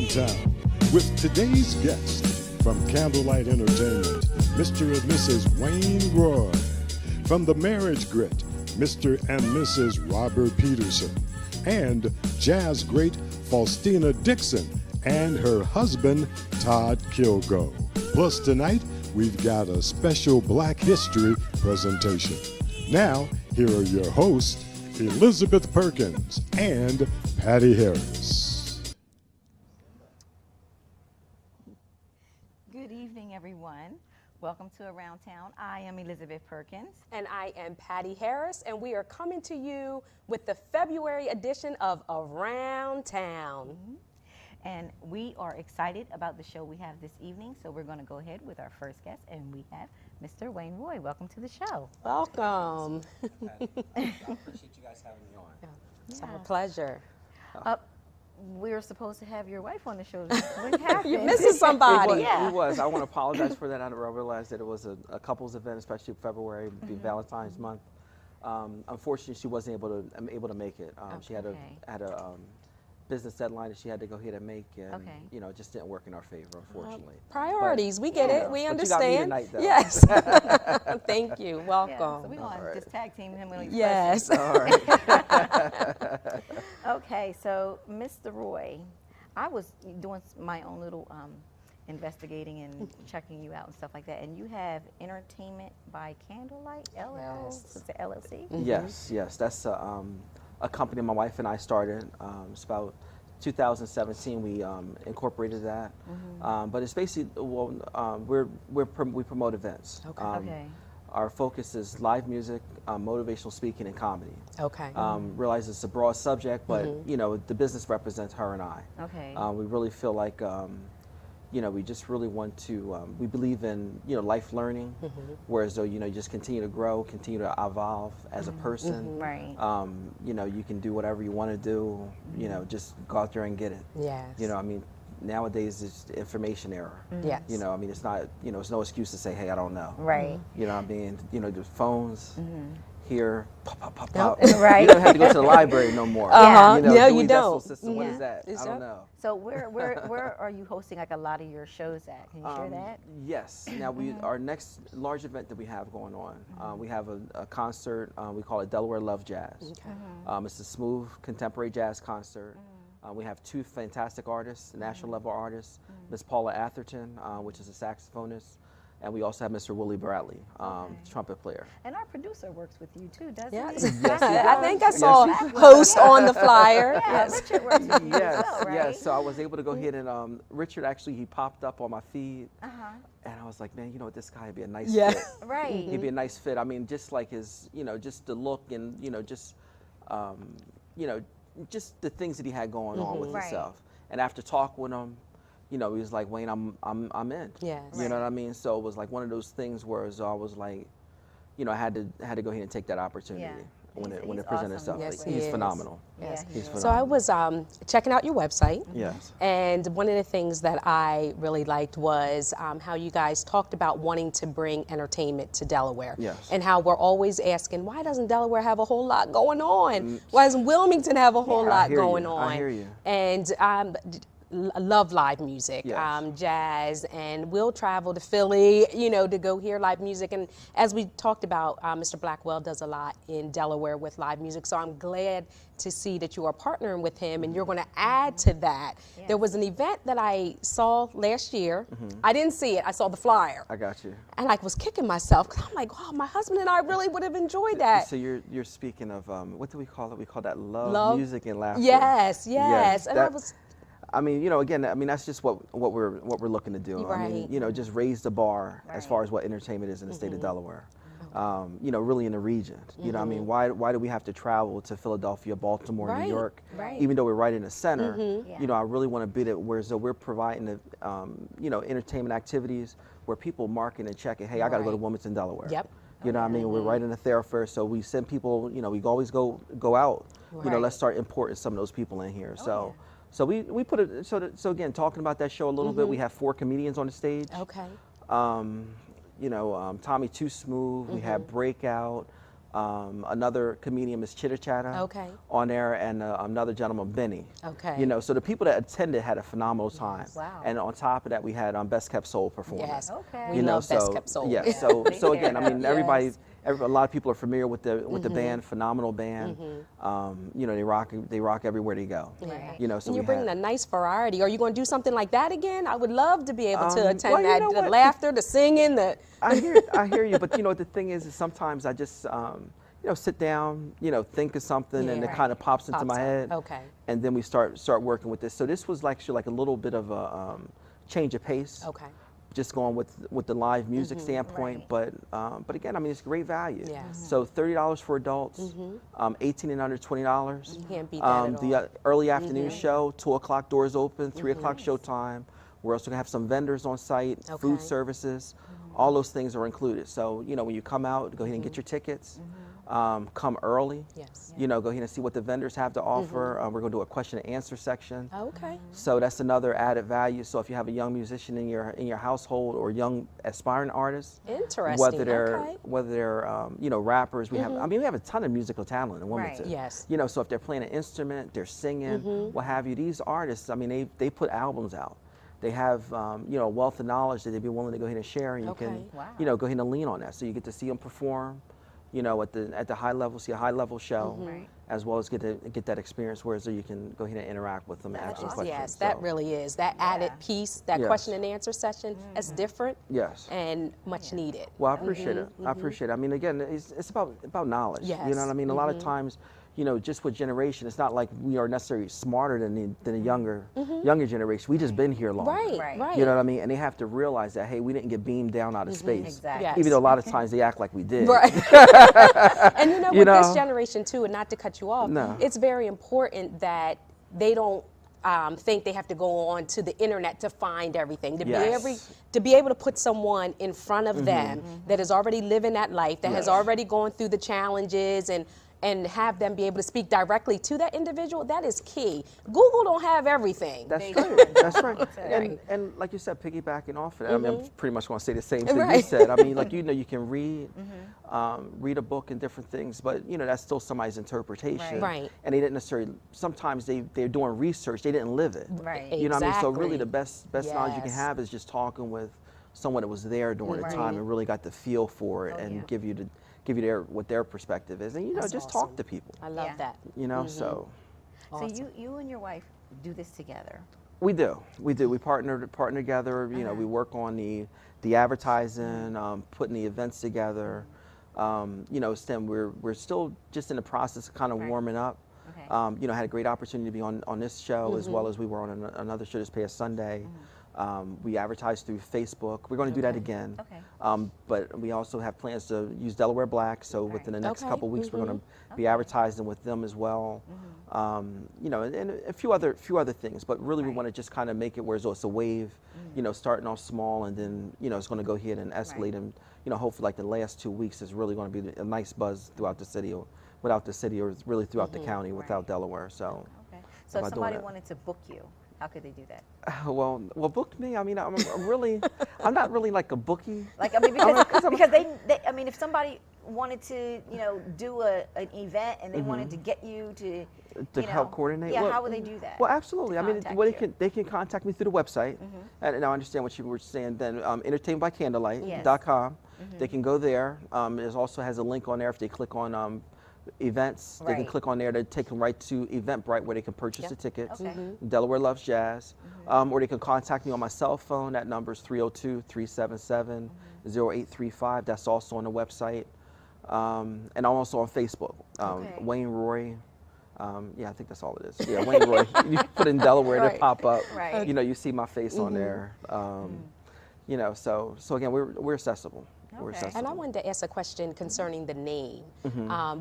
Around Town with today's guest from Candlelight Entertainment, Mr. and Mrs. Wayne Roy. From The Marriage Grit, Mr. and Mrs. Robert Peterson. And jazz great Fostina Dixon and her husband, Todd Kilgo. Plus tonight, we've got a special Black History presentation. Now, here are your hosts, Elizabeth Perkins and Patty Harris. Good evening, everyone. Welcome to Around Town. I am Elizabeth Perkins. And I am Patty Harris, and we are coming to you with the February edition of Around Town. And we are excited about the show we have this evening, so we're going to go ahead with our first guest, and we have Mr. Wayne Roy. Welcome to the show. Welcome. I appreciate you guys having me on. It's our pleasure. We're supposed to have your wife on the show. What happened? You're missing somebody. It was. I want to apologize for that. I realized that it was a couples event, especially February, being Valentine's month. Unfortunately, she wasn't able to make it. She had a business deadline that she had to go ahead and make, and you know, it just didn't work in our favor, unfortunately. Priorities, we get it, we understand. But you got me tonight, though. Yes. Thank you. Welcome. Yeah, so we're going to just tag team him. Yes. All right. Okay, so Mr. Roy, I was doing my own little investigating and checking you out and stuff like that, and you have Entertainment by Candlelight, LLC? Yes. That's a company my wife and I started. It's about 2017 we incorporated that. But it's basically, we promote events. Okay. Our focus is live music, motivational speaking, and comedy. Okay. Realize it's a broad subject, but you know, the business represents her and I. Okay. We really feel like you know, we just really want to, we believe in, you know, life learning, whereas though, you know, you just continue to grow, continue to evolve as a person. Right. You know, you can do whatever you want to do, you know, just go out there and get it. Yes. You know, I mean, nowadays it's the information era. Yes. You know, I mean, it's not, you know, it's no excuse to say, hey, I don't know. Right. You know what I mean? You know, the phones here, pop, pop, pop, Nope. pop. Right. You don't have to go to the library no more. Uh-huh. You know, No, Dewey you Decimal don't. System, what is that? Is I don't that- know. So where are you hosting like a lot of your shows at? Can you share that? Yes. Now our next large event that we have going on, we have a concert. We call it Delaware Love Jazz. It's a smooth contemporary jazz concert. We have two fantastic artists, national level artists, Miss Paula Atherton, which is a saxophonist, and we also have Mr. Willie Bradley, trumpet player. And our producer works with you too, doesn't Yes. he? I think I saw host on the flyer. Yeah, Richard works with you as well, right? Yes. So I was able to go ahead and Richard actually he popped up on my feed, and I was like, man, you know what, this guy would be a nice fit. Right. He'd be a nice fit. I mean, just like his, you know, just the look and you know, just the things that he had going on with himself. And after talking with him, you know, he was like, Wayne, I'm in. Yes. You know what I mean? So it was like one of those things where I was like, you know, I had to go ahead and take that opportunity. Yeah. When He's it presented awesome. itself. Yes, he He's is. phenomenal. Yes. Yeah, He's he is. So I phenomenal. was checking out your website. Yes. And one of the things that I really liked was how you guys talked about wanting to bring entertainment to Delaware. Yes. And how we're always asking, why doesn't Delaware have a whole lot going on? Why doesn't Wilmington have a whole lot going on? I hear you. And love live music, Yes. jazz, and we'll travel to Philly, you know, to go hear live music. And as we talked about, Mr. Blackwell does a lot in Delaware with live music. So I'm glad to see that you are partnering with him and you're going to add to that. There was an event that I saw last year. I didn't see it. I saw the flyer. I got you. And like was kicking myself because I'm like, wow, my husband and I really would have enjoyed that. So you're speaking of what do we call it? We call that love music and laughter. Yes. And that, I mean, you know, again, I mean, that's just what we're looking to do. Right. I mean, you know, just raise the bar as far as what entertainment is in the state of Delaware. You know, really in the region. You know, I mean, why do we have to travel to Philadelphia, Baltimore, New York? Even though we're right in the center, you know, I really want to be there where we're providing the, you know, entertainment activities where people marking and checking, hey, I got to go to Wilmington, Delaware. Yep. You know what I mean? We're right in the thoroughfare, so we send people, you know, we always go out. You know, let's start importing some of those people in here. So we put it, so again, talking about that show a little bit, we have 4 comedians on the stage. Okay. You know, Tommy Too Smooth, we have Breakout, Another comedian, Miss Chitter Chatter, Okay. on there, and another gentleman, Benny. Okay. You know, so the people that attended had a phenomenal time. Wow. And on top of that, we had Best Kept Soul performing. Yes. Okay. We You know, love Best so Kept Soul. yeah. Yeah. So They so care again, I about mean, it. everybody. Yes. A lot of people are familiar with the band, phenomenal band. You know, they rock everywhere they go. Right. You know, so And you're we bringing had, a nice variety. Are you going to do something like that again? I would love to be able to attend well, you that. know The what? laughter, the singing, the. I hear you, but you know, the thing is sometimes I just you know, sit down, you know, think of something, and it Yeah. kind of pops into Pops my up. head. Okay. And then we start working with this. So this was actually like a little bit of a change of pace. Okay. Just going with the live music standpoint, Right. but again, I mean, it's great value. Yes. So $30 for adults, 18 and under $20. You can't beat that at The all. early afternoon show, 2 o'clock doors open, 3 o'clock showtime. We're also gonna have some vendors on site, food Okay. services. All those things are included. So you know, when you come out, go ahead and get your tickets. Come early. Yes. You know, go ahead and see what the vendors have to offer. We're gonna do a question and answer section. Okay. So that's another added value. So if you have a young musician in your household or young aspiring artists, Interesting. whether they're Okay. you know, rappers, we have. I mean, we have a ton of musical talent in Wilmington. Right. Yes. You know, so if they're playing an instrument, they're singing, what have you. These artists, I mean, they put albums out. They have you know, a wealth of knowledge that they'd be willing to go ahead and share, and you Okay. can Wow. you know, go ahead and lean on that. So you get to see them perform. You know, at the high level, see a high level show, Right. as well as get that experience where so you can go ahead and interact with them and ask them That's questions. Yes, that So, really is. That added Yeah. piece, that Yes. question and answer session, that's different Yes. and much needed. Well, I appreciate it. I appreciate it. I mean, again, it's about knowledge. You Yes. know what I mean? A lot of times, you know, just with generation, it's not like we are necessarily smarter than the younger generation. We just been here longer. Right, Right. right. You know what I mean? And they have to realize that, hey, we didn't get beamed down out of space. Exactly. Yes. Even though a lot of times they act like we did. Right. And you know, You with this know? generation too, and not to cut you off, No. it's very important that they don't think they have to go on to the internet to find everything. Yes. To be able to put someone in front of them that is already living that life, that has Yes. already gone through the challenges and have them be able to speak directly to that individual, that is key. Google don't have everything. That's They right. do. That's right. Right. And like you said, piggybacking off of that, I mean, I'm pretty much going to say the same thing you Right. said. I mean, like, you know, you can read a book and different things, but you know, that's still somebody's interpretation. Right. And they didn't necessarily. Sometimes they're doing research. They didn't live it. Right. You know what I mean? So really, Exactly. the best knowledge you can Yes. have is just talking with someone that was there during the time and really got the feel for it, and yeah. give you what their perspective is, and you know, That's just awesome. talk to people. I love Yeah. that. You know, so. So you and your wife do this together. We do. We partner together. You know, we work on the advertising, putting the events together. You know, we're still just in the process of kind of Right. warming up. Okay. You know, had a great opportunity to be on this show as well as we were on another show this past Sunday. We advertise through Facebook. We're going to do that again. Okay. But we also have plans to use Delaware Black. So Right. within the next Okay. couple weeks, we're going to be advertising with them as well. You know, and a few other things. But really, we Right. want to just kind of make it where it's a wave. You know, starting off small, and then you know it's going to go ahead and escalate. Right. And you know, hopefully, like the last 2 weeks is really going to be a nice buzz throughout the city, or without the city, or really throughout the county without Delaware. So. Okay. So by if doing somebody that. wanted to book you, how could they do that? Well, book me. I mean, I'm not really like a bookie. Like, I mean, because they I mean, if somebody wanted to, you know, do an event and they wanted to get you to help coordinate. Yeah, Well, how would they do that? Well, absolutely. I mean, contact well, you? they can contact me through the website. And now I understand what you were saying. Then entertainedbycandlelight.com. They can go there. It also has a link on there. If they click on events, they can Right. click on there to take them right to Eventbrite where they can purchase the tickets. Okay. Delaware Loves Jazz. Or they can contact me on my cell phone. That number is 302-377-0835. That's also on the website. And I'm also on Facebook. Okay. Wayne Roy. Yeah, I think that's all it is. Yeah, Wayne Roy. You put in Delaware, Right. to pop up. Right. You know, you see my face on there. You know, so again, we're accessible. We're Okay. accessible. And I wanted to ask a question concerning the name.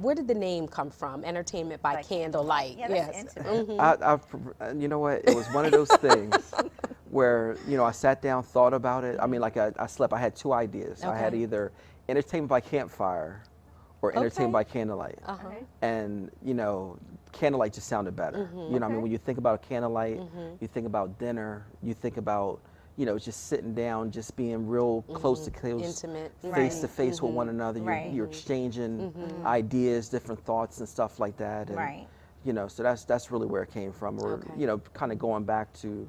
Where did the name come from? Entertainment by Candlelight. Yeah, that's intimate. You know what? It was one of those things where, you know, I sat down, thought about it. I mean, like I slept. I had two ideas. I had Okay. either Entertainment by Campfire or Entertainment by Candlelight. Okay. And, you know, Candlelight just sounded better. You know, I mean, when you think about a candlelight, you think about dinner, you think about, you know, just sitting down, just being real close to close, Intimate. face to face with one another. Right. You're exchanging ideas, different thoughts and stuff like that. And, Right. you know, so that's really where it came from. Or, Okay. you know, kind of going back to,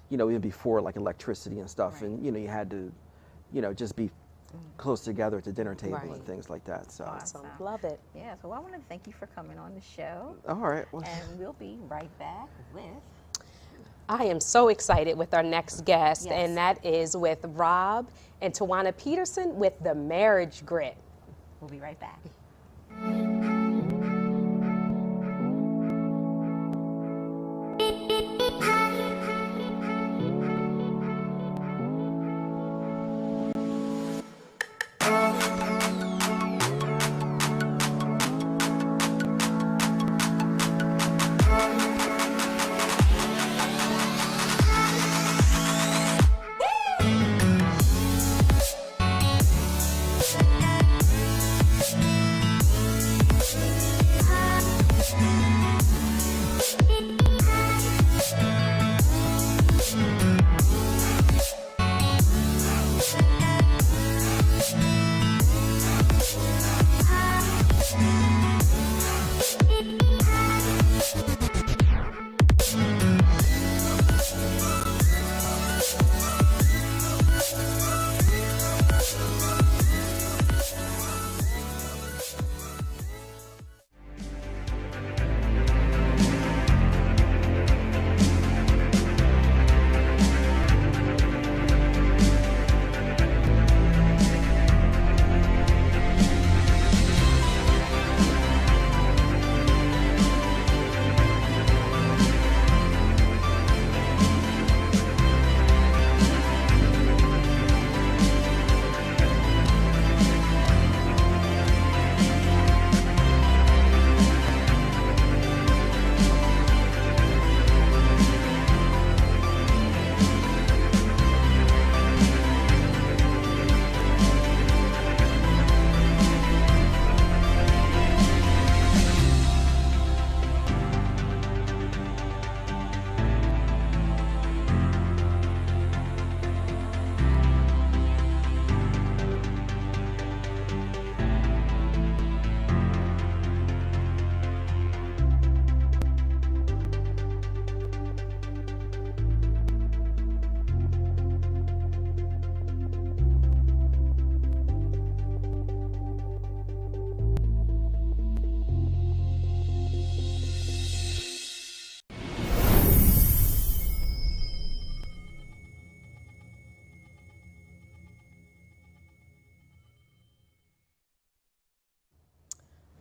you know, even before like electricity and stuff. Right. And, you know, you had to, you know, just be close together at the dinner table Right. and things like that. So, Awesome. Love it. Yeah, so I want to thank you for coming on the show. all right. Well, And we'll be right back with... I am so excited with our next guest, Yes. and that is with Rob and Tawana Peterson with The Marriage Grit. We'll be right back.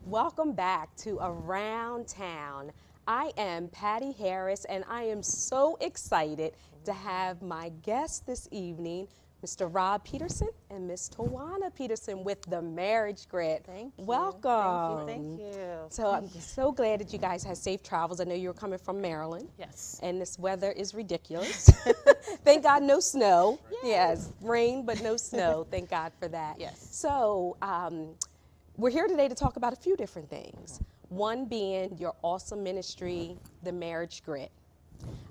Welcome back to Around Town. I am Patty Harris, and I am so excited to have my guest this evening, Mr. Rob Peterson and Miss Tawana Peterson with The Marriage Grit. Thank you. Welcome. Thank you. So I'm so glad that you guys had safe travels. I know you were coming from Maryland. Yes. And this weather is ridiculous. Thank God no snow. Yes, rain, but no snow. Thank God for that. Yes. So we're here today to talk about a few different things. One being your awesome ministry, The Marriage Grit.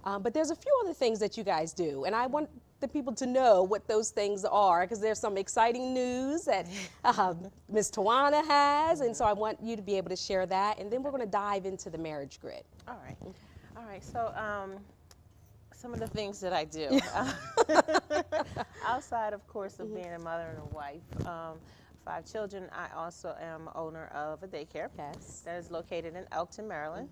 But there's a few other things that you guys do, and I want the people to know what those things are, because there's some exciting news that Ms. Tawana has, and so I want you to be able to share that, and then we're going to dive into The Marriage Grit. All right. All right. So some of the things that I do, outside, of course, of being a mother and a wife, 5 children, I also am owner of a daycare Yes. that is located in Elkton, Maryland.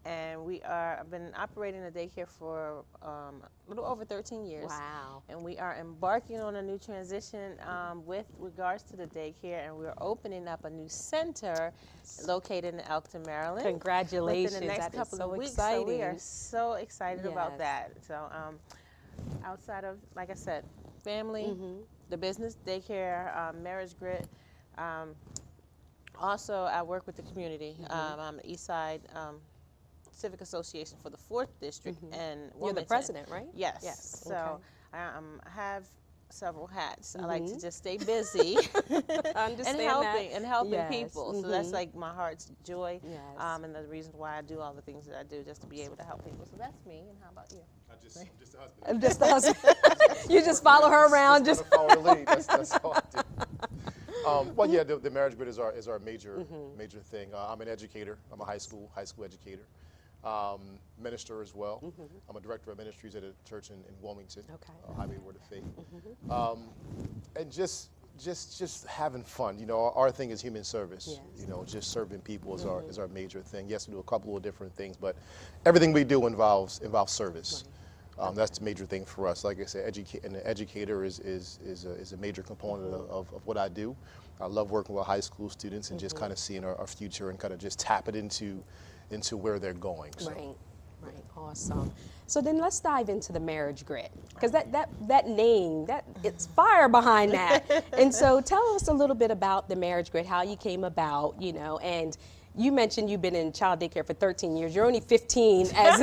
And I've been operating a daycare for a little over 13 years. Wow. And we are embarking on a new transition with regards to the daycare, and we're opening up a new center located in Elkton, Maryland. Congratulations. Within the next That is couple so of weeks. exciting. So we are so excited about Yes. that. So outside of, like I said, family, the business, daycare, Marriage Grit. Also, I work with the community. I'm the East Side Civic Association for the 4th District and You're the Wilmington. president, right? Yes. Yes. So Okay. I have several hats. I like to just stay busy Understand and helping Yes. people. So that's like my heart's joy, Yes. and the reason why I do all the things that I do, just to be able to help people. So that's me. And how about you? I'm just a husband. I'm just the husband. You just follow her around. Just follow the lead. That's all I do. Well, yeah, the marriage grid is our major thing. I'm an educator. I'm a high school educator. Minister as well. I'm a director of ministries at a church in Wilmington, Highway Word of Faith. And just having fun. You know, our thing is human service. Yes. You know, just serving people is our major thing. Yes, we do a couple of different things, but everything we do involves service. That's the major thing for us. Like I said, an educator is a major component of what I do. I love working with high school students and just kind of seeing our future and kind of just tap it into where they're going. So. Right, awesome. So then let's dive into the marriage grid, because that name, it's fire behind that. And so tell us a little bit about the marriage grid, how you came about, you know, and you mentioned you've been in child daycare for 13 years. You're only 15 as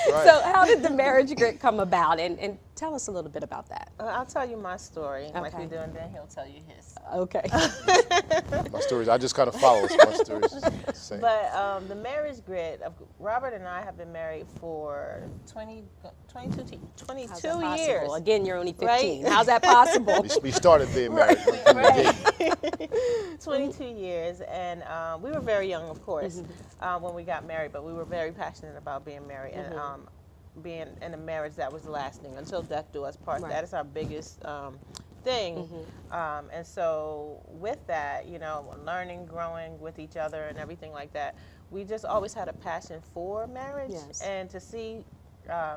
Right. So how did the marriage grid come about? And tell us a little bit about that. I'll tell you my story, like Okay. we do, and then he'll tell you his. Okay. My stories, I just kind of follow. So my stories is the same. But the marriage grid, Robert and I have been married for 22 How's that possible? years. Again, you're only 15. Right? How's that possible? We started being married from the gate. 22 years, and we were very young, of course, when we got married, but we were very passionate about being married and being in a marriage that was lasting until death do us part. Right. That is our biggest thing. And so with that, you know, learning, growing with each other and everything like that, we just always had a passion for marriage Yes. and to see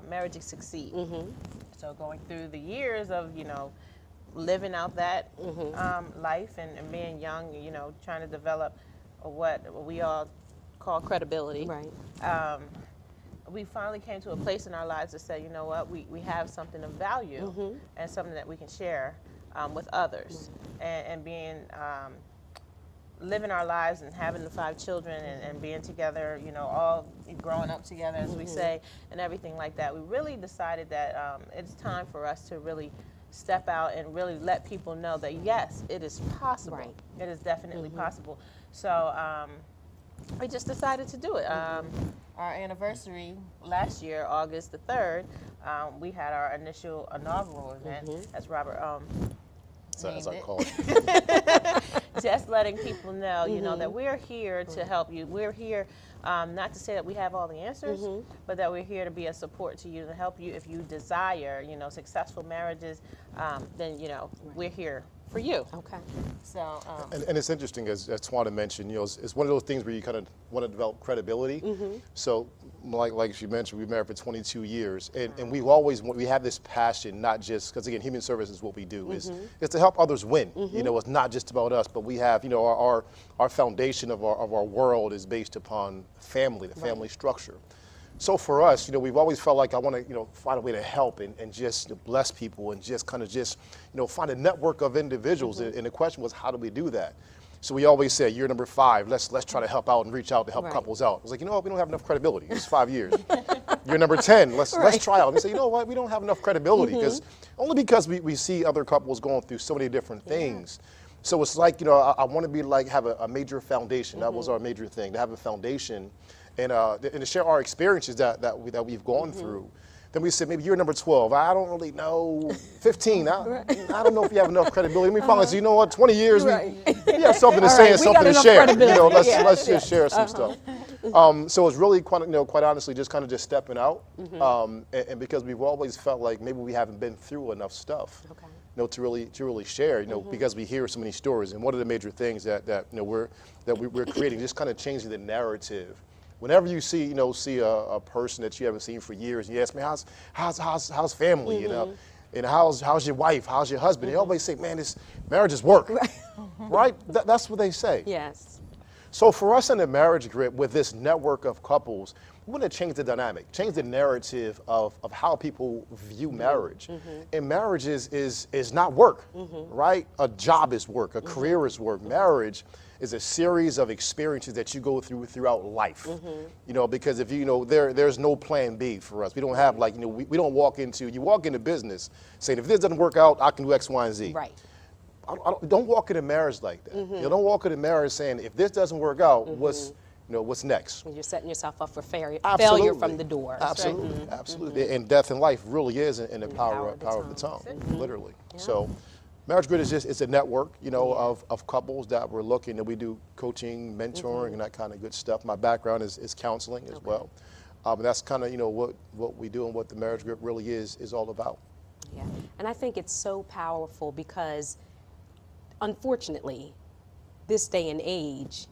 marriages succeed. So going through the years of, you know, living out that life and being young, you know, trying to develop what we all call credibility. Right. We finally came to a place in our lives to say, you know what, we have something of value and something that we can share with others. And being, living our lives and having the 5 children and being together, you know, all growing up together, as we say, and everything like that, we really decided that it's time for us to really step out and really let people know that, yes, it is possible. Right. It is definitely possible. So we just decided to do it. Our anniversary last year, August the 3rd, we had our initial inaugural event, as Robert As I named call it. it. Just letting people know, you know, that we're here to help you. We're here not to say that we have all the answers, but that we're here to be a support to you, to help you if you desire, you know, successful marriages, then, you know, we're here for you. Okay. So, And it's interesting, as Twana mentioned, you know, it's one of those things where you kind of want to develop credibility. So, like she mentioned, we've been married for 22 years, and we have this passion, not just because again, human service is what we do, is to help others win. You know, it's not just about us, but we have, you know, our foundation of our world is based upon family, the family structure. So for us, you know, we've always felt like I want to, you know, find a way to help and just bless people and just kind of you know, find a network of individuals. And the question was, how do we do that? So we always say, year number 5, let's try to help out and reach out to help couples out. It's like, you know what, we don't have enough credibility. It's 5 years. Year number 10, let's try out. And we say, you know what, we don't have enough credibility because we see other couples going through so many different things. So it's like, you know, I want to be like, have a major foundation. That was our major thing, to have a foundation. And to share our experiences that we've gone through. Then we said, maybe year number 12, I don't really know, 15, I don't know if you have enough credibility. We finally said, you know what, 20 years, we have something to say and something to share. You know, let's just share some stuff. So it's really, quite honestly, just kind of just stepping out. And because we've always felt like maybe we haven't been through enough stuff. You know, to really share, you know, because we hear so many stories. And one of the major things that you know we're creating, just kind of changing the narrative. Whenever you see a person that you haven't seen for years, and you ask me, how's family, you know, and how's your wife, how's your husband? They always say, man, this marriage is work, right? That's what they say. Yes. So for us in the marriage grid, with this network of couples, we want to change the dynamic, change the narrative of how people view marriage. And marriage is not work, right? A job is work, a career is work. Marriage is a series of experiences that you go through throughout life. You know, because if you know, there's no plan B for us. We don't have like, you know, we don't walk into business saying, if this doesn't work out, I can do X, Y, and Z. Right. Don't walk into marriage like that. You know, don't walk into marriage saying, if this doesn't work out, what's next? You're setting yourself up for failure Absolutely. from the door. Absolutely, absolutely. And death and life really is in the power of the tongue, literally. So, Marriage Grid is it's a network, you know, of couples that we're looking, and we do coaching, mentoring, and that kind of good stuff. My background is counseling as well. And that's kind of, you know, what we do and what the Marriage Grid really is all about. Yeah, and I think it's so powerful because, unfortunately, this day and age,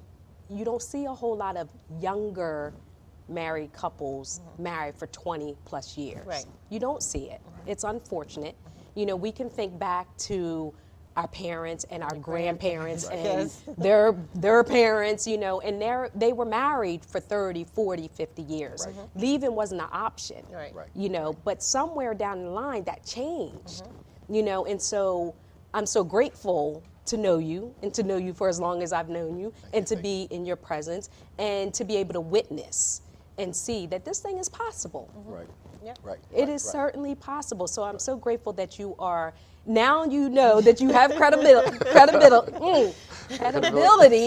you don't see a whole lot of younger married couples married for 20 plus years. Right. You don't see it. It's unfortunate. You know, we can think back to our parents and our grandparents and their parents, you know, and they were married for 30, 40, 50 years. Leaving wasn't an option, Right. you know, but somewhere down the line that changed, you know, and so I'm so grateful to know you and to know you for as long as I've known you and to be in your presence and to be able to witness and see that this thing is possible. Right. Yeah. Right. It is certainly possible. So I'm so grateful that you are, now you know that you have credibility,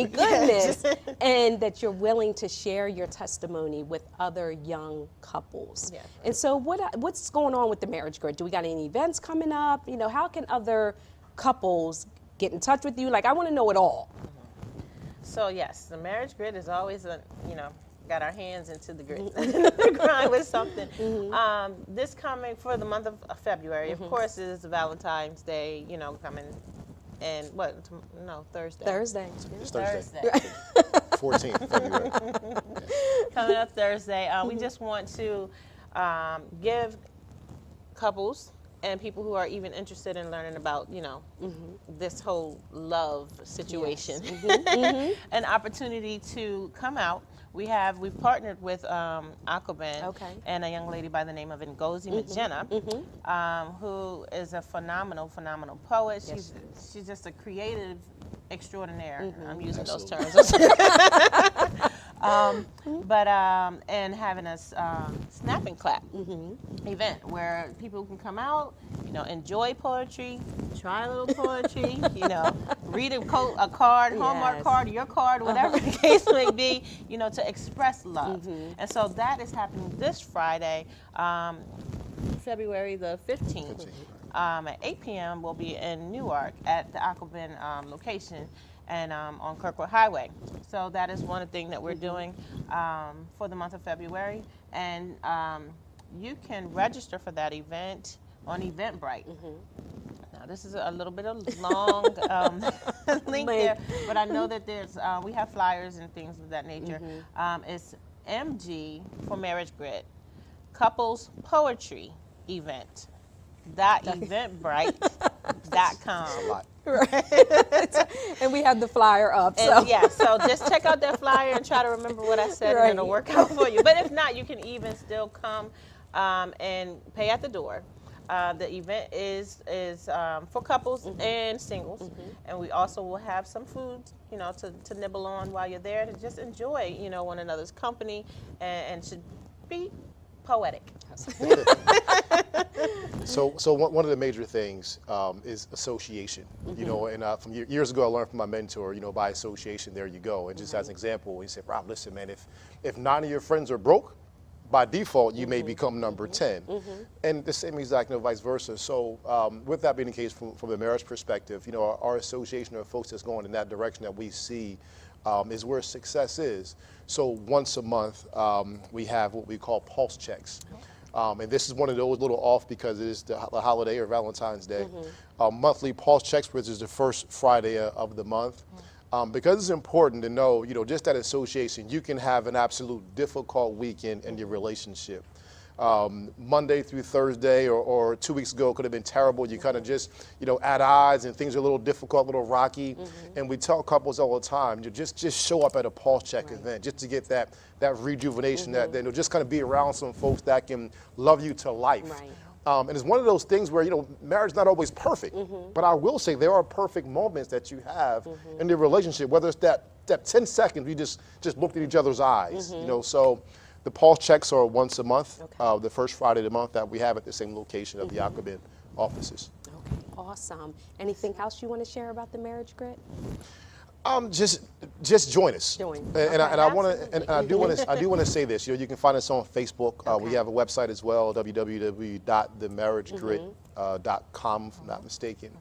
goodness, and that you're willing to share your testimony with other young couples. Yeah. And so what's going on with the Marriage Grid? Do we got any events coming up? You know, how can other couples get in touch with you? Like, I want to know it all. So yes, the Marriage Grid is always got our hands into the grid, the grind with something. This coming for the month of February, of course, is Valentine's Day, you know, coming, and Thursday. Thursday. It's Thursday. 14th February. Coming up Thursday. We just want to give couples and people who are even interested in learning about, you know, this whole love situation, an opportunity to come out. We've partnered with Aquaban and a young lady by the name of Ngozi Magena, who is a phenomenal poet. She's just a creative extraordinaire. I'm using those terms. And having a snap and clap event where people can come out, you know, enjoy poetry, try a little poetry, you know, read a card, Hallmark card, your card, whatever the case may be, you know, to express love. And so that is happening this Friday, February the 15th. At 8 p.m. we'll be in Newark at the Aquaban location and on Kirkwood Highway. So that is one thing that we're doing for the month of February. And you can register for that event on Eventbrite. Now this is a little bit of long link there, but I know that there's we have flyers and things of that nature. It's MG for Marriage Grid, Couples Poetry Event. Eventbrite.com. And we have the flyer up. So just check out that flyer and try to remember what I said, and it'll work out for you. But if not, you can even still come and pay at the door. The event is for couples and singles, and we also will have some food, you know, to nibble on while you're there, to just enjoy, you know, one another's company, and should be poetic. So one of the major things is association. You know, and from years ago, I learned from my mentor, you know, by association, there you go. And just as an example, he said, Rob, listen, man, if 9 of your friends are broke, by default, you may become number 10. And the same exact, you know, vice versa. So with that being the case from a marriage perspective, you know, our association of folks that's going in that direction that we see is where success is. So once a month, we have what we call pulse checks. And this is one of those little off because it is the holiday or Valentine's Day. Monthly pulse checks, which is the first Friday of the month. Because it's important to know, you know, just that association, you can have an absolute difficult week in your relationship. Monday through Thursday or 2 weeks ago could have been terrible. You kind of just, you know, at odds and things are a little difficult, a little rocky. And we tell couples all the time, you just show up at a pulse check event just to get that rejuvenation, that then you'll just kind of be around some folks that can love you to life. And it's one of those things where, marriage is not always perfect. But I will say there are perfect moments that you have in the relationship, whether it's that 10 seconds you just looked at each other's eyes. So the pulse checks are once a month, the first Friday of the month that we have at the same location of the Aquabit offices. Okay, awesome. Anything else you want to share about the Marriage Grit? Just join us. And I do want to say this. You can find us on Facebook. We have a website as well, www.themarriagegrit.com, if I'm not mistaken.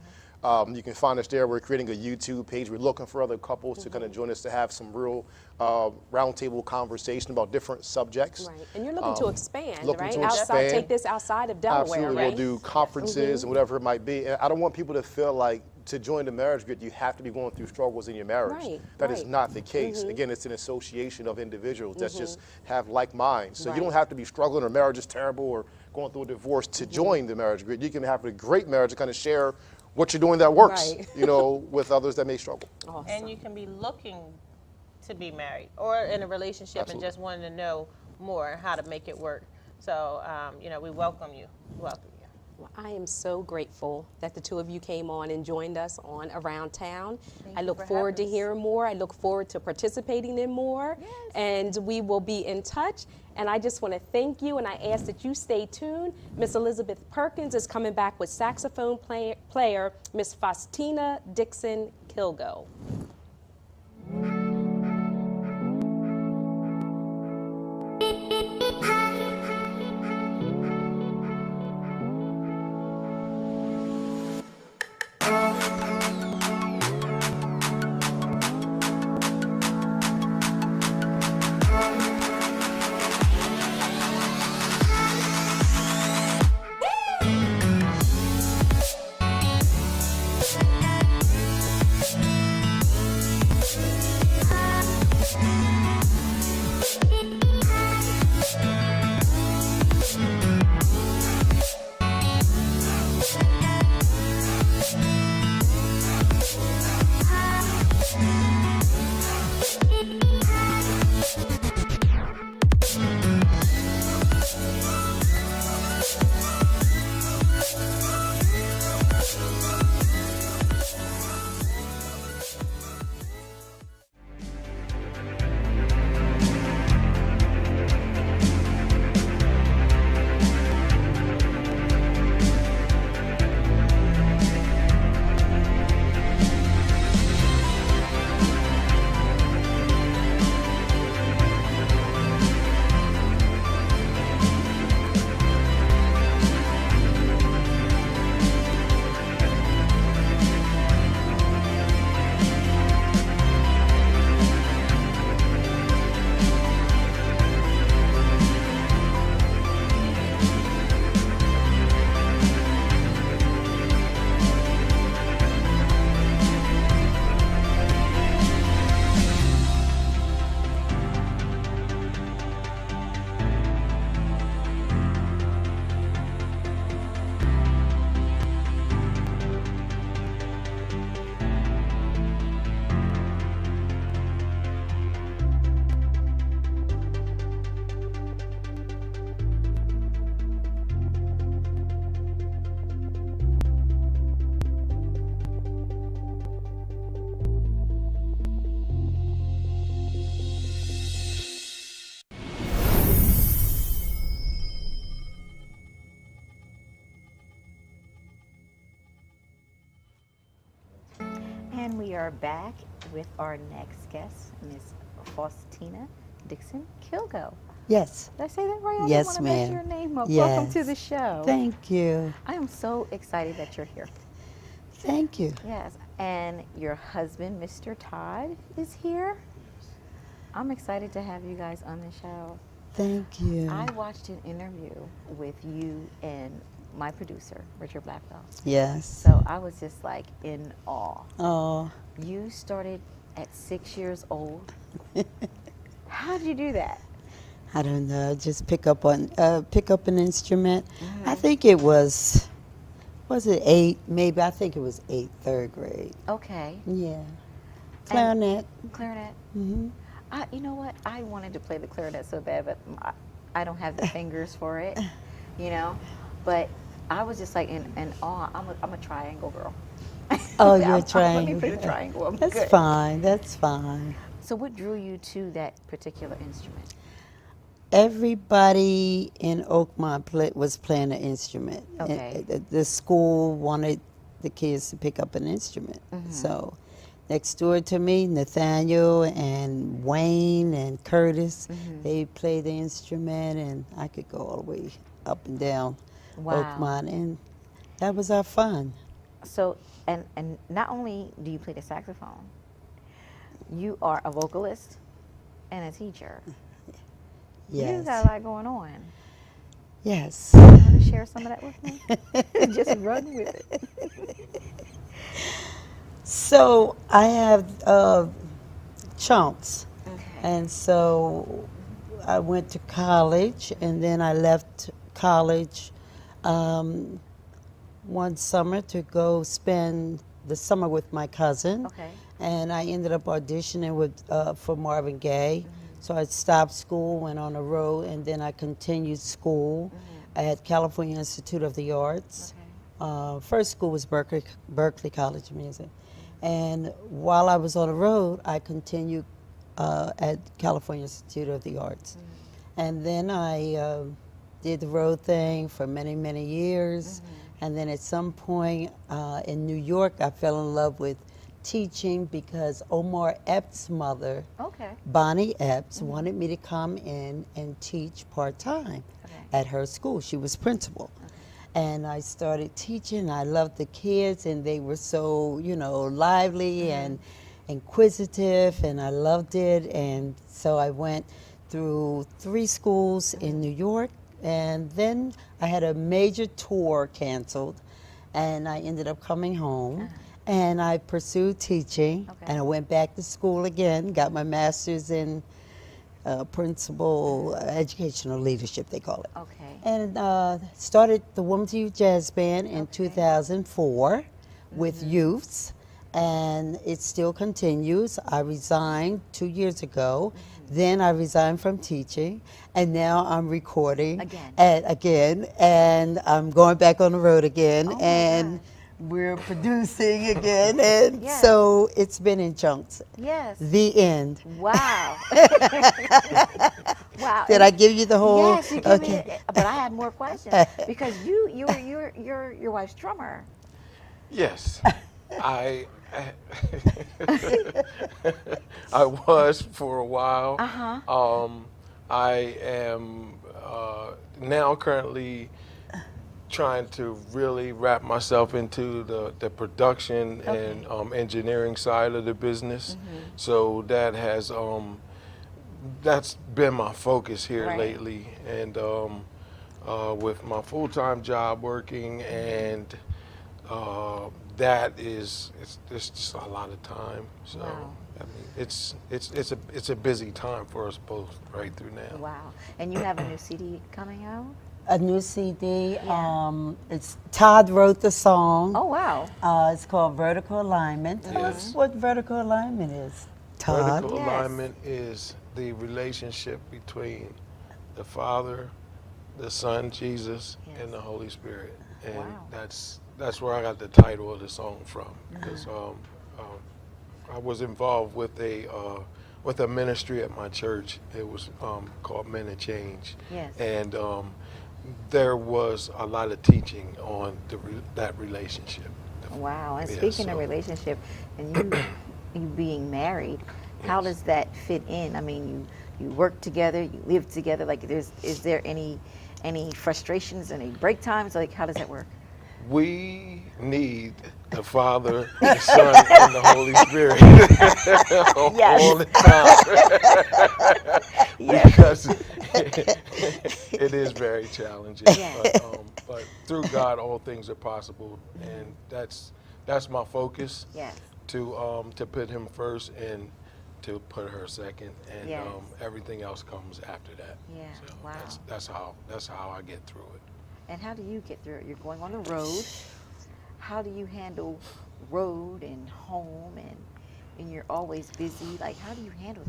You can find us there. We're creating a YouTube page. We're looking for other couples to kind of join us to have some real roundtable conversation about different subjects. Right, and you're looking to expand, right? Expand. Take this outside of Delaware, Absolutely. right? We'll do conferences and whatever it might be. And I don't want people to feel like to join the Marriage Grit, you have to be going through struggles in your marriage. Right, That is not the case. Again, it's an association of individuals that just have like minds. So you don't have to be struggling or marriage is terrible or going through a divorce to join the Marriage Grit. You can have a great marriage to kind of share what you're doing that works, with others that may struggle. Awesome. And you can be looking to be married or in a relationship and just wanting to know more how to make it work. So, we welcome you. Welcome you. Well, I am so grateful that the two of you came on and joined us on Around Town. I look forward to hearing more. I look forward to participating in more. Yes. And we will be in touch. And I just want to thank you, and I ask that you stay tuned. Miss Elizabeth Perkins is coming back with saxophone player Miss Fostina Dixon Kilgo. And we are back with our next guest, Miss Fostina Dixon Kilgo. Yes. Did I say that right? I Yes, didn't want to mess ma'am. your name up. Yes. Welcome to the show. Thank you. I am so excited that you're here. Thank you. Yes, and your husband, Mr. Todd, is here. I'm excited to have you guys on the show. Thank you. I watched an interview with you and my producer, Richard Blackwell. Yes. So I was just like in awe. Oh, You started at 6 years old. How did you do that? I don't know. Just pick up an instrument. I think it was it 8? Maybe I think it was 8, 3rd grade. Okay. Yeah. Clarinet. Clarinet. Mm-hmm. You know what? I wanted to play the clarinet so bad, but I don't have the fingers for it, you know. But I was just like in awe. I'm a triangle girl. Oh, I'm- you're Let trying. me play the triangle. I'm That's good. fine. That's fine. So what drew you to that particular instrument? Everybody in Oakmont was playing an instrument. And Okay. the school wanted the kids to pick up an instrument. So next door to me, Nathaniel and Wayne and Curtis, they played the instrument, and I could go all the way up and down Wow. Oakmont, and that was our fun. So and not only do you play the saxophone, you are a vocalist and a teacher. You Yes. got a lot going on. Yes. You want to share some of that with me? Just run with it. So I have chunks. Okay. And so I went to college, and then I left college one summer to go spend the summer with my cousin. Okay. And I ended up auditioning for Marvin Gaye. So I stopped school, went on the road, and then I continued school at California Institute of the Arts. First school was Berkeley College of Music. And while I was on the road, I continued at California Institute of the Arts. And then I did the road thing for many, many years. And then at some point in New York, I fell in love with teaching because Omar Epps' mother, Okay. Bonnie Epps, wanted me to come in and teach part-time at her school. She was principal. And I started teaching. I loved the kids, and they were so, lively and inquisitive, and I loved it. And so I went through 3 schools in New York, and then I had a major tour canceled, and I ended up coming home. And I pursued teaching, and I went back to school again, got my master's in principal educational leadership, they call it. Okay. And started the Women's Youth Jazz Band in 2004 with youths, and it still continues. I resigned 2 years ago. Then I resigned from teaching, and now I'm recording again, and I'm going back on the road again, and we're producing again, and so it's been in chunks. Yes. The end. Wow. Wow. Did I give you the whole? Yes, you gave me it, but I have more questions because you're your wife's drummer. Yes, I I was for a while. I am now currently trying to really wrap myself into the production and engineering side of the business. So that has that's been my focus here lately, and with my full-time job working, and that is it's just a lot of time. So I mean, it's a busy time for us both right through now. Wow. And you have a new CD coming out? A new CD. It's Todd wrote the song. Oh wow. It's called Vertical Alignment. Tell us what vertical alignment is, Todd. Vertical alignment is the relationship between the Father, the Son, Jesus, and the Holy Spirit. And that's where I got the title of the song from, because I was involved with a ministry at my church. It was called Men of Change. Yes. And there was a lot of teaching on that relationship. Wow. And Yeah, speaking of so- relationship, and you being married, how does that fit in? I mean, you work together, you live together. Like, is there any frustrations, any break times? Like, how does that work? We need the Father, the Son, and the Holy Spirit all the time. Because it is very challenging. But through God, all things are possible, and that's my focus. Yes. To put Him first and to put her second, and Yes. Everything else comes after that. Yeah. So Wow. that's how I get through it. And how do you get through it? You're going on the road. How do you handle road and home, and you're always busy? Like, how do you handle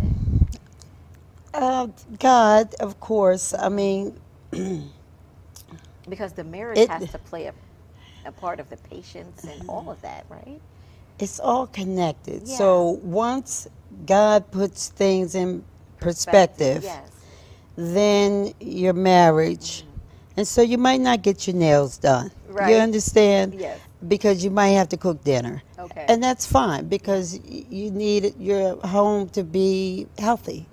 that? God, of course. I mean, Because the marriage It- has to play a part of the patience and all of that, right? It's all connected. Yeah. So once God puts things in perspective, Yes. then your marriage, and so you might not get your nails done. Right. You understand? Yes. Because you might have to cook dinner. Okay. And that's fine because you need your home to be healthy.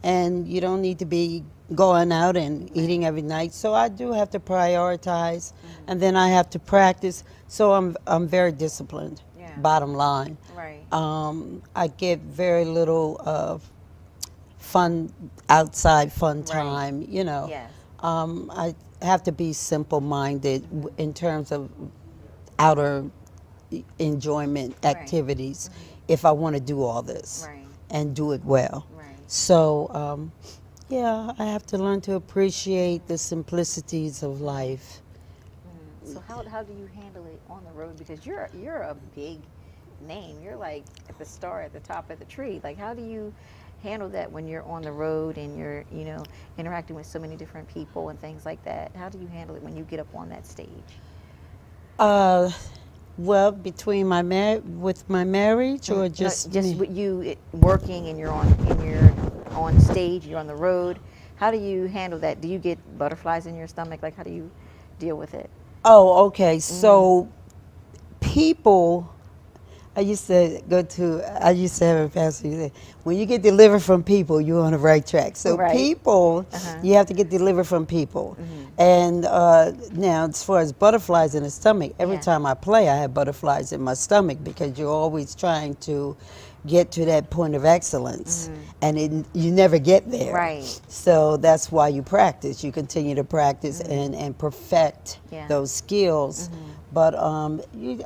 And you don't need to be going out and eating every night. So I do have to prioritize, and then I have to practice. So I'm very disciplined. Yeah. Bottom line. Right. I get very little fun outside fun time. You know. Yes. I have to be simple-minded in terms of outer enjoyment activities if I want to do all this Right. and do it well. Right. So, yeah, I have to learn to appreciate the simplicities of life. So how do you handle it on the road? Because you're a big name. You're like at the star at the top of the tree. Like, how do you handle that when you're on the road and you're, you know, interacting with so many different people and things like that? How do you handle it when you get up on that stage? Well, between with my marriage or just just me? with you working and you're on stage, you're on the road. How do you handle that? Do you get butterflies in your stomach? Like, how do you deal with it? Oh, okay. So people, I used to have a pastor who said, when you get delivered from people, you're on the right track. So Right. people, you have to get delivered from people. And now, as far as butterflies in the stomach, every Yeah. time I play, I have butterflies in my stomach because you're always trying to get to that point of excellence, and you never get there. Right. So that's why you practice. You continue to practice and perfect Yeah. those skills. But you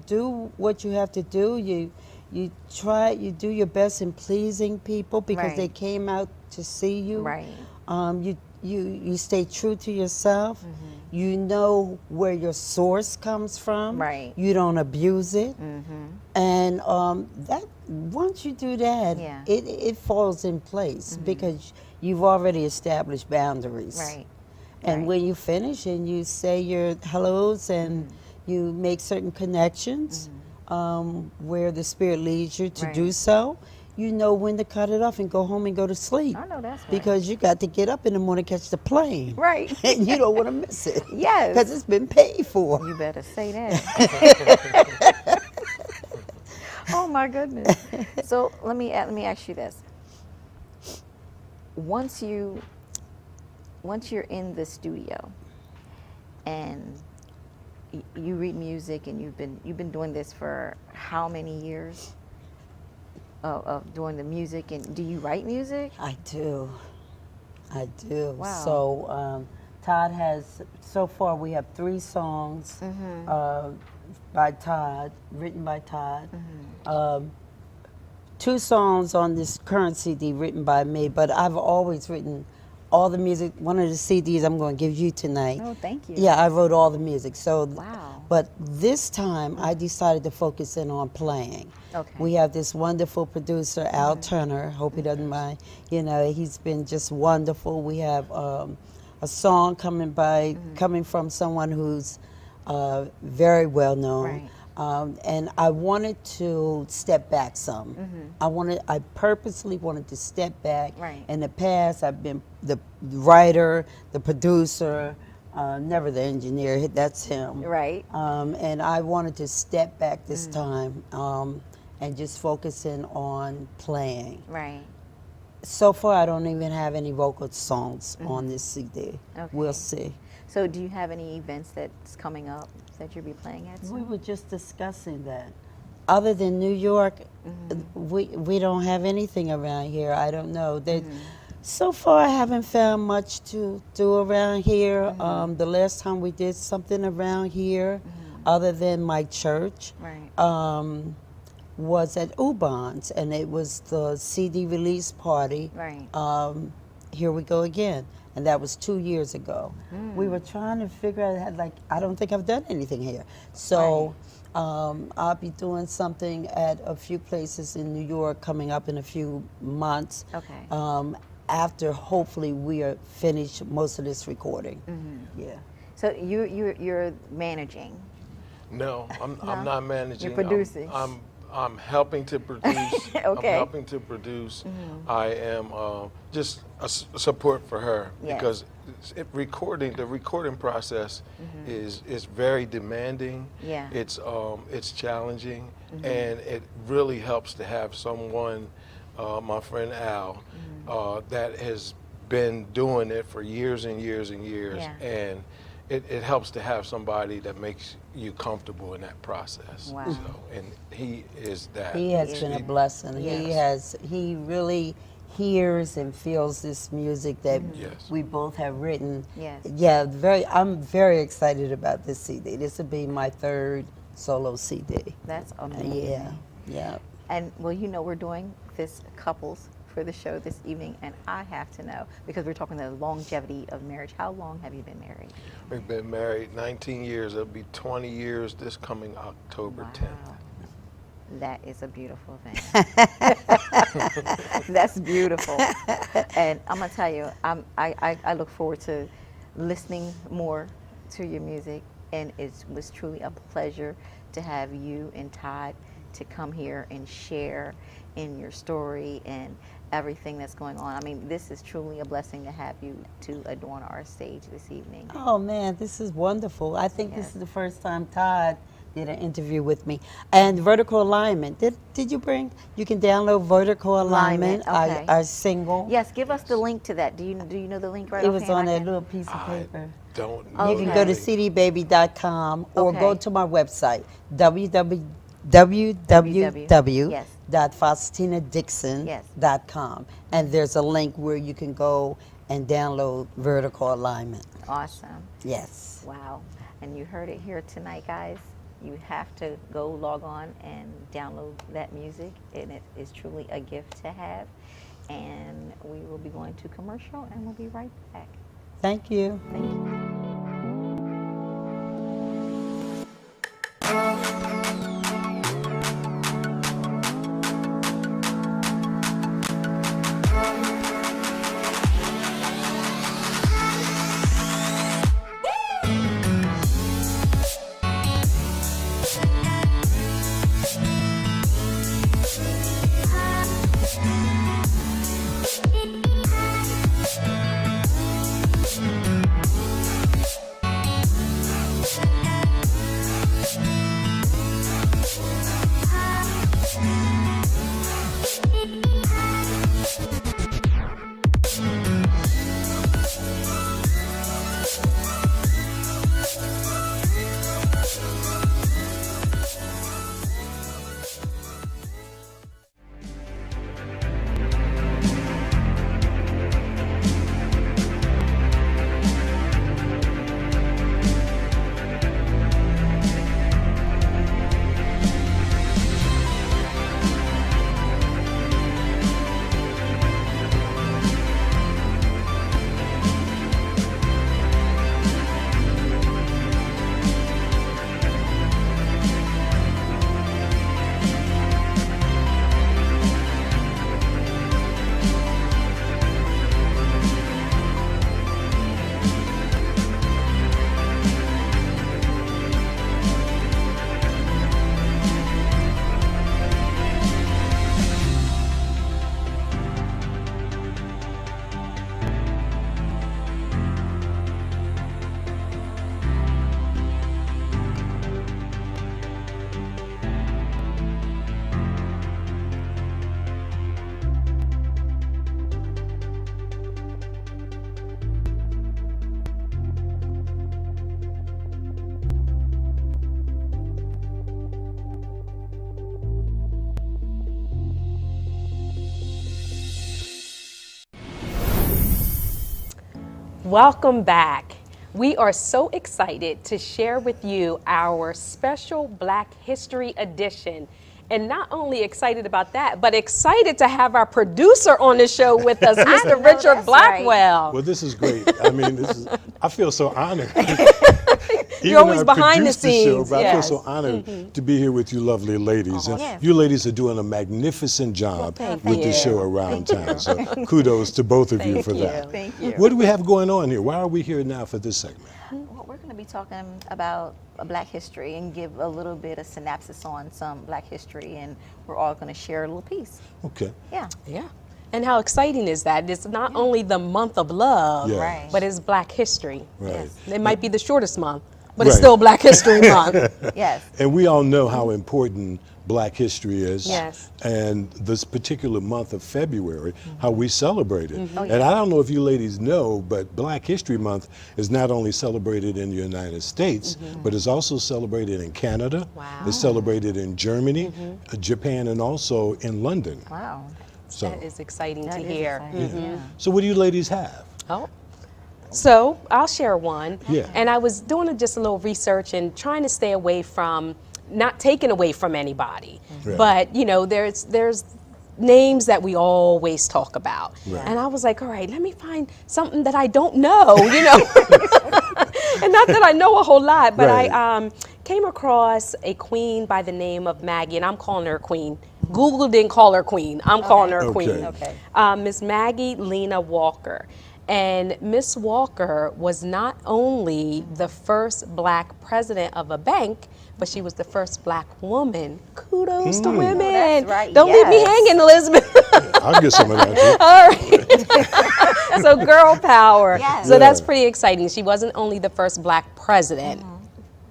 do what you have to do. You do your best in pleasing people because Right. they came out to see you. Right. You stay true to yourself. You know where your source comes from. Right. You don't abuse it. And that once you do that, Yeah. it falls in place because you've already established boundaries. Right. And Right. when you finish and you say your hellos and you make certain connections where the Spirit leads you to Right. do so, you know when to cut it off and go home and go to sleep. I know that's right. Because you got to get up in the morning, catch the plane. Right. And you don't want to miss it. Yes. Because it's been paid for. You better say that. Oh my goodness. So let me ask you this. Once you're in the studio and you read music and you've been doing this for how many years of doing the music, and do you write music? I do. Wow. So Todd has, so far we have 3 songs by Todd, written by Todd. 2 songs on this current CD written by me, but I've always written all the music. One of the CDs I'm going to give you tonight. Oh, thank you. Yeah, I wrote all the music. So, Wow. But this time I decided to focus in on playing. Okay. We have this wonderful producer, Al Turner. Hope he doesn't mind. You know, he's been just wonderful. We have a song coming from someone who's very well known. Right. And I wanted to step back some. I purposely wanted to step back. Right. In the past, I've been the writer, the producer, never the engineer. That's him. Right. And I wanted to step back this time and just focus in on playing. Right. So far, I don't even have any vocal songs on this CD. Okay. We'll see. So do you have any events that's coming up that you'll be playing at soon? We were just discussing that. Other than New York, we don't have anything around here. I don't know. So far, I haven't found much to do around here. The last time we did something around here, other than my church, Right. was at Ubon's, and it was the CD release party. Right. Here we go again. And that was 2 years ago. We were trying to figure out, like, I don't think I've done anything here. So I'll be doing something at a few places in New York coming up in a few months. Okay. after hopefully we are finished most of this recording. Yeah. So you're managing. No, I'm not managing. You're producing. I'm helping to produce. Okay. I'm helping to produce. I am just a support for her Yes. because the recording process is very demanding. Yeah. It's challenging, and it really helps to have someone, my friend Al, that has been doing it for years and years and years, Yeah. and it helps to have somebody that makes you comfortable in that process. Wow. So, and he is that. He has been a blessing. He really hears and feels this music that Yes. we both have written. Yes. Yeah, I'm very excited about this CD. This will be my 3rd solo CD. That's amazing. Yeah. And well, we're doing this couples for the show this evening, and I have to know, because we're talking the longevity of marriage. How long have you been married? We've been married 19 years. It'll be 20 years this coming October 10th. Wow. That is a beautiful thing. That's beautiful. And I'm gonna tell you, I look forward to listening more to your music, and it was truly a pleasure to have you and Todd to come here and share in your story and everything that's going on. I mean, this is truly a blessing to have you to adorn our stage this evening. Oh man, this is wonderful. I think this Yes. is the first time Todd did an interview with me. And Vertical Alignment, did you bring? You can download Vertical Alignment, okay. our single. Yes, give us the link to that. Do you know the link right It was offhand? on I that can- little piece of paper. Don't Oh, know You can Okay. go to the- cdbaby.com or go Okay. to my website, Yes. www.fostinadixon.com. And there's a link where you can go and download Vertical Alignment. Awesome. Yes. Wow. And you heard it here tonight, guys. You have to go log on and download that music, and it is truly a gift to have. And we will be going to commercial, and we'll be right back. Thank you. Thank you. Welcome back. We are so excited to share with you our special Black History edition. And not only excited about that, but excited to have our producer on the show with us, Mr. know Richard that's right. Blackwell. Well, this is great. I mean, I feel so honored. You're always Even though I behind the produced show, scenes, but I feel yes. so honored to be here with you lovely ladies. And Yes. you ladies are doing a magnificent job thank with the you. show around town. So kudos to both of you Thank for you. that. Thank you. What do we have going on here? Why are we here now for this segment? Well, we're going to be talking about Black history and give a little bit of synopsis on some Black history, and we're all going to share a little piece. Okay. Yeah. Yeah. And how exciting is that? It's not only the month of love, Yeah. Right. but it's Black history. Right. It might be the shortest month, but it's Right. still Black History Month. Yes. And we all know how important Black history is. Yes. And this particular month of February, how we celebrate it. Oh, And I don't know if you ladies know, but Black History Month is not only celebrated in the United States, but it's also celebrated in Canada. Wow. It's celebrated in Germany, Japan, and also in London. Wow. So, That is exciting That to is hear. exciting, yeah. so what do you ladies have? Oh. So I'll share one. Yeah. And I was doing just a little research and trying to stay away from, not taking away from anybody, Right. but you know, there's names that we always talk about. Right. And I was like, all right, let me find something that I don't know, you know. And not that I know a whole lot, but Right. I came across a queen by the name of Maggie, and I'm calling her queen. Google didn't call her queen. I'm calling her Okay. queen. Okay. Miss Maggie Lena Walker. And Miss Walker was not only the first Black president of a bank, but she was the first Black woman. Kudos to women. that's right, Don't leave me yes. hanging, Elizabeth. I'll get some of that too. All right. So girl power. Yes. So that's Yeah. pretty exciting. She wasn't only the first Black president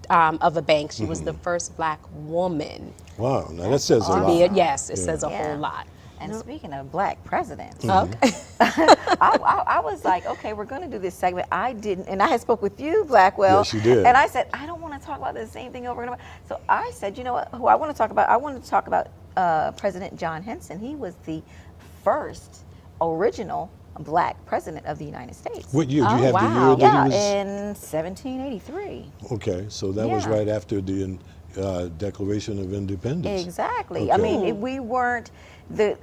of a bank, she was the first Black woman. Wow, now that says a To lot. be yes, it says a Yeah. whole lot. And speaking of Black presidents, Okay. I was like, okay, we're going to do this segment. I didn't, and I had spoke with you, Blackwell. Yes, you did. And I said, I don't want to talk about the same thing over and over. So I said, you know what? Who I want to talk about? I wanted to talk about President John Henson. He was the first original Black president of the United States. What year? Do you Oh, have the wow. year Yeah, that he was? in 1783. Okay, so that was Yeah. right after the Declaration of Independence. Exactly. I Okay. mean, we weren't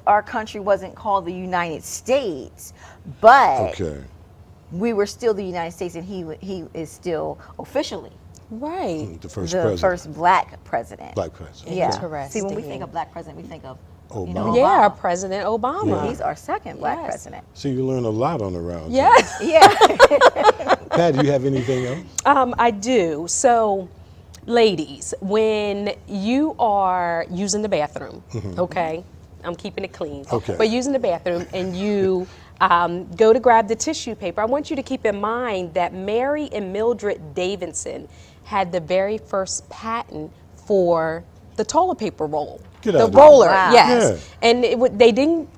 our country wasn't called the United States, but Okay. we were still the United States, and he is still officially Right. The first the president. first Black president. Black president. Yeah. Interesting. See, when we think of Black president, we think of Obama. Yeah, Obama. President Obama. He's our second Black Yes. president. So you learn a lot on the round. Yes. Yeah. Pat, do you have anything else? I do. So, ladies, when you are using the bathroom, okay, I'm keeping it clean. Okay. But using the bathroom and you go to grab the tissue paper, I want you to keep in mind that Mary and Mildred Davidson had the very first patent for the toilet paper roll. Get The out of here. roller, Wow. yes. And they didn't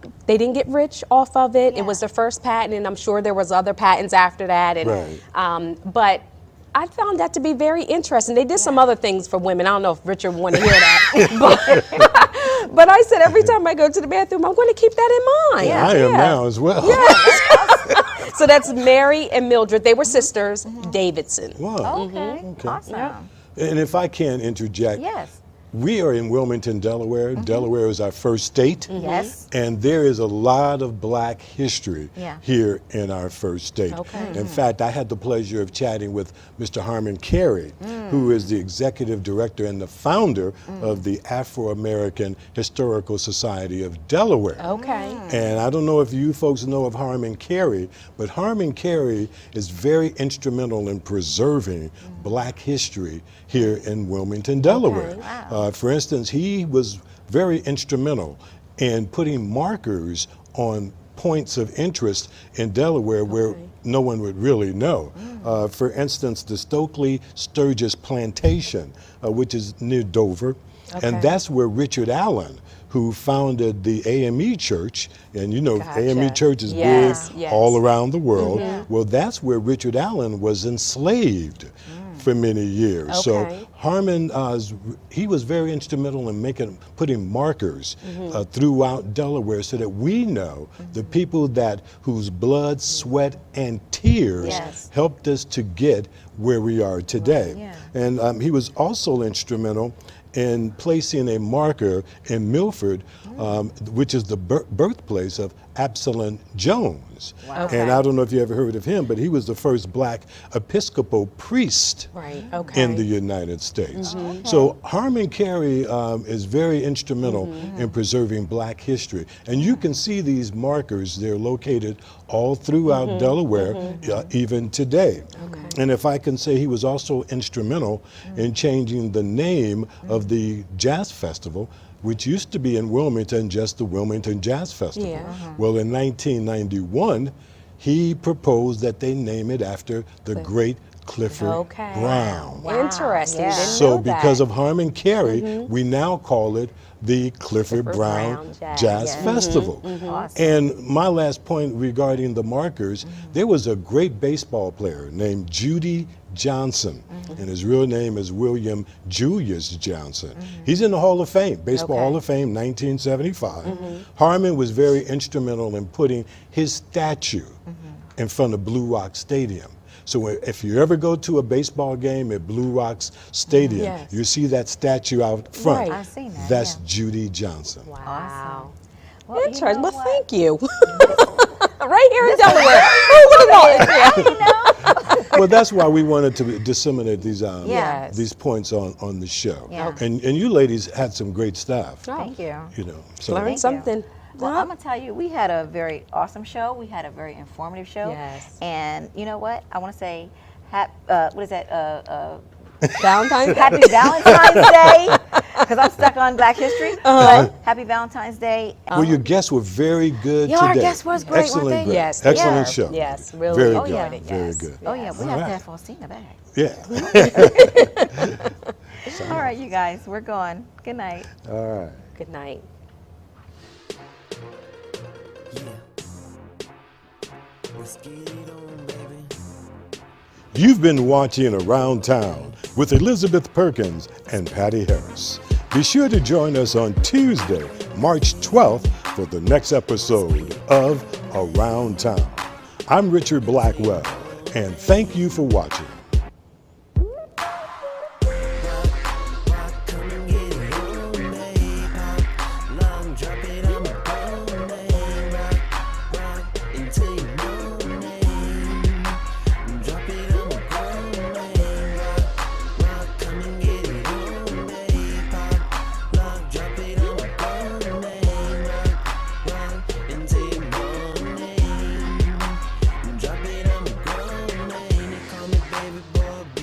get rich off of it. Yeah. It was the first patent, and I'm sure there was other patents after that. And Right. but I found that to be very interesting. They did some other things for women. I don't know if Richard want to hear that, but I said every time I go to the bathroom, I'm going to keep that in mind. I am now as well. So that's Mary and Mildred. They were sisters. Davidson. Wow. Okay. Awesome. And if I can interject, Yes. we are in Wilmington, Delaware. Delaware is our first state. Yes. And there is a lot of Black history Yeah. here in our first state. Okay. In fact, I had the pleasure of chatting with Mr. Harmon Carey, who is the executive director and the founder of the Afro-American Historical Society of Delaware. Okay. And I don't know if you folks know of Harmon Carey, but Harmon Carey is very instrumental in preserving Black history here in Wilmington, Delaware. For instance, he was very instrumental in putting markers on points of interest in Delaware where no one would really know. For instance, the Stokely Sturgis Plantation, which is near Dover, and that's where Richard Allen, who founded the AME Church, and you know AME Church is Yes, big yes. all around the world. Well, that's where Richard Allen was enslaved for many years. Okay. So Harmon, he was very instrumental in putting markers throughout Delaware so that we know the people whose blood, sweat, and tears Yes. helped us to get where we are today. Yeah. And he was also instrumental in placing a marker in Milford, which is the birthplace of Absalom Jones. Wow. And I don't know if you ever heard of him, but he was the first black Episcopal priest Right. Okay. in the United States. So Harmon Carey is very instrumental in preserving black history. And you can see these markers, they're located all throughout Delaware, even today. And if I can say, he was also instrumental in changing the name of the jazz festival, which used to be in Wilmington, just the Wilmington Jazz Festival. Yeah. Well, in 1991, he proposed that they name it after the great Clifford Okay. Brown. Interesting. Yeah. Didn't So know that. because of Harmon Carey, we now call it the Clifford Brown Brown Jazz Festival. Awesome. And my last point regarding the markers, there was a great baseball player named Judy Johnson, and his real name is William Julius Johnson. He's in the Hall of Fame, Baseball Okay. Hall of Fame, 1975. Harmon was very instrumental in putting his statue in front of Blue Rock Stadium. So if you ever go to a baseball game at Blue Rocks Stadium, Yes. you see that statue out front. Right. I've seen that. That's yeah. Judy Johnson. Wow. Well, you Interesting. know Well, what? thank you. Right here in Delaware. Who would have thought? Well, that's why we wanted to disseminate these Yes. these points on the show. Yeah. Okay. And you ladies had some great stuff. Thank you. You know, so Learned Thank you. something. Well, Huh? I'm gonna tell you, we had a very awesome show. We had a very informative show. Yes. And you know what? I want to say, what is that? Valentine's Day. Happy Valentine's Day, because I'm stuck on Black history. But happy Valentine's Day. Well, your guests were very good Yeah, our today. guests was great, weren't Excellent they? guests. Yes, they Excellent were. show. Yes, really Very enjoyed good. it, Very yes. good. Oh yeah, we All have right. to have Fostina back. Yeah. All right, you guys, we're going. Good night. All right. Good night. You've been watching Around Town with Elizabeth Perkins and Patty Harris. Be sure to join us on Tuesday, March 12th for the next episode of Around Town. I'm Richard Blackwell, and thank you for watching. Drop it, I'm a grown man. They call me baby boy.